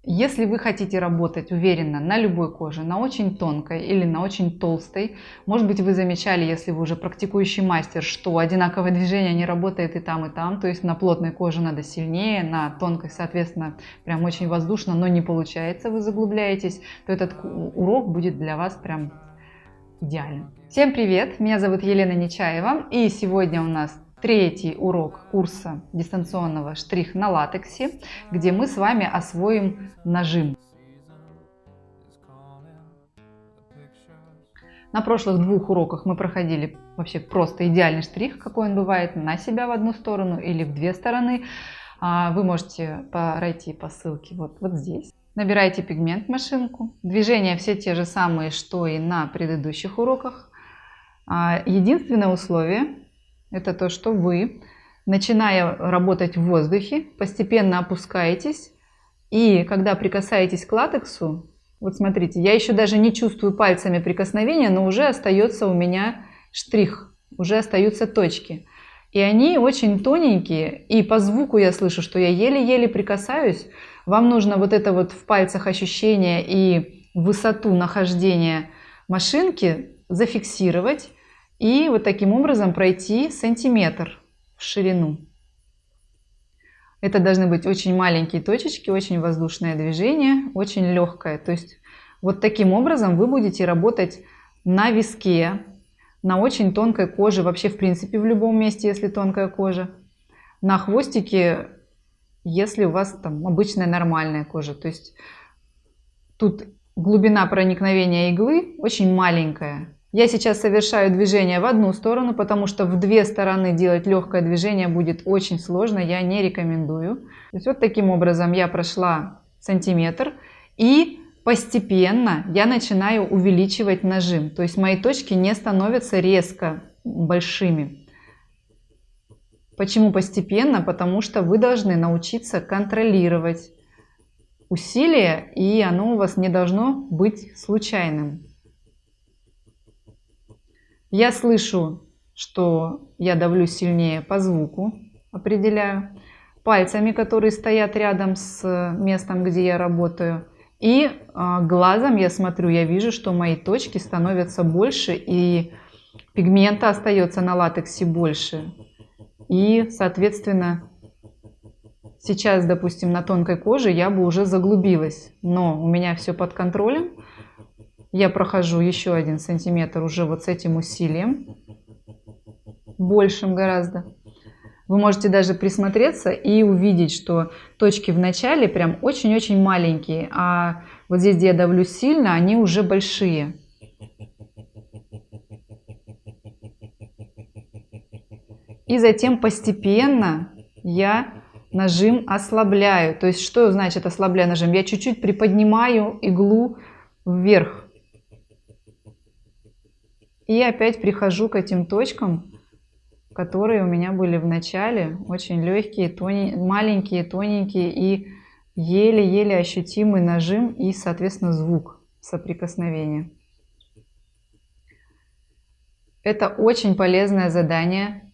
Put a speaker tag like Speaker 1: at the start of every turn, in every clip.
Speaker 1: Если вы хотите работать уверенно на любой коже, на очень тонкой или на очень толстой, может быть, вы замечали, если вы уже практикующий мастер, что одинаковое движение не работает и там, то есть на плотной коже надо сильнее, на тонкой, соответственно, прям очень воздушно, но не получается, вы заглубляетесь, то этот урок будет для вас прям идеальным. Всем привет, меня зовут Елена Нечаева, и сегодня у нас третий урок курса дистанционного штрих на латексе, где мы с вами освоим нажим. На прошлых двух уроках мы проходили вообще просто идеальный штрих, какой он бывает, на себя в одну сторону или в две стороны. Вы можете пройти по ссылке вот здесь. Набираете пигмент в машинку. Движения все те же самые, что и на предыдущих уроках. Единственное условие – это то, что вы, начиная работать в воздухе, постепенно опускаетесь, и когда прикасаетесь к латексу, вот смотрите, я еще даже не чувствую пальцами прикосновения, но уже остается у меня штрих, уже остаются точки. И они очень тоненькие, и по звуку я слышу, что я еле-еле прикасаюсь. Вам нужно вот это вот в пальцах ощущение и высоту нахождения машинки зафиксировать. И вот таким образом пройти сантиметр в ширину. Это должны быть очень маленькие точечки, очень воздушное движение, очень легкое. То есть вот таким образом вы будете работать на виске, на очень тонкой коже, вообще в принципе в любом месте, если тонкая кожа. На хвостике, если у вас там обычная нормальная кожа. То есть тут глубина проникновения иглы очень маленькая. Я сейчас совершаю движение в одну сторону, потому что в две стороны делать легкое движение будет очень сложно, я не рекомендую. То есть вот таким образом я прошла сантиметр, и постепенно я начинаю увеличивать нажим. То есть мои точки не становятся резко большими. Почему постепенно? Потому что вы должны научиться контролировать усилие, и оно у вас не должно быть случайным. Я слышу, что я давлю сильнее по звуку, определяю, пальцами, которые стоят рядом с местом, где я работаю. И глазом я смотрю, я вижу, что мои точки становятся больше, и пигмента остается на латексе больше. И, соответственно, сейчас, допустим, на тонкой коже я бы уже заглубилась, но у меня все под контролем. Я прохожу еще 1 сантиметр уже вот с этим усилием, большим гораздо. Вы можете даже присмотреться и увидеть, что точки в начале прям очень-очень маленькие, а вот здесь, где я давлю сильно, они уже большие. И затем постепенно я нажим ослабляю. То есть что значит ослабляю нажим? Я чуть-чуть приподнимаю иглу вверх. И опять прихожу к этим точкам, которые у меня были в начале. Очень легкие, маленькие, тоненькие и еле-еле ощутимый нажим и, соответственно, звук соприкосновения. Это очень полезное задание.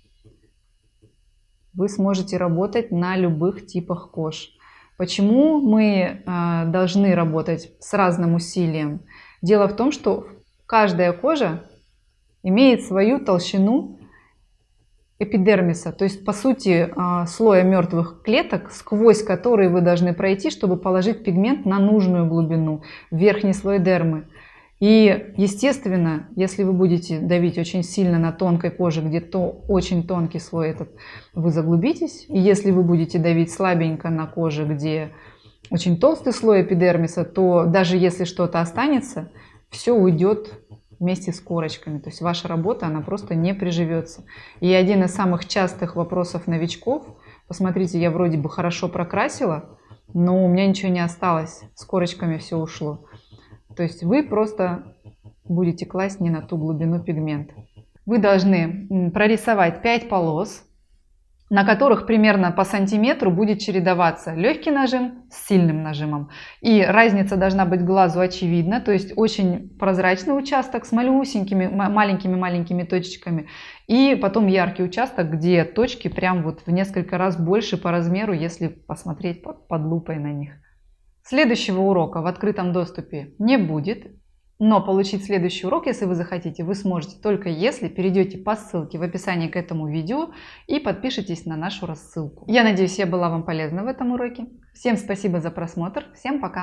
Speaker 1: Вы сможете работать на любых типах кож. Почему мы должны работать с разным усилием? Дело в том, что каждая кожа имеет свою толщину эпидермиса, то есть по сути слоя мертвых клеток, сквозь которые вы должны пройти, чтобы положить пигмент на нужную глубину, в верхний слой дермы. И естественно, если вы будете давить очень сильно на тонкой коже, где очень тонкий слой этот, вы заглубитесь. И если вы будете давить слабенько на коже, где очень толстый слой эпидермиса, то даже если что-то останется, все уйдет вместе с корочками. То есть ваша работа, она просто не приживется. И один из самых частых вопросов новичков: посмотрите, я вроде бы хорошо прокрасила, но у меня ничего не осталось, с корочками все ушло. То есть вы просто будете класть не на ту глубину пигмента. Вы должны прорисовать 5 полос, на которых примерно по сантиметру будет чередоваться легкий нажим с сильным нажимом. И разница должна быть глазу очевидна, то есть очень прозрачный участок с малюсенькими, маленькими точечками. И потом яркий участок, где точки прям вот в несколько раз больше по размеру, если посмотреть под лупой на них. Следующего урока в открытом доступе не будет, но получить следующий урок, если вы захотите, вы сможете только если перейдете по ссылке в описании к этому видео и подпишитесь на нашу рассылку. Я надеюсь, я была вам полезна в этом уроке. Всем спасибо за просмотр, всем пока!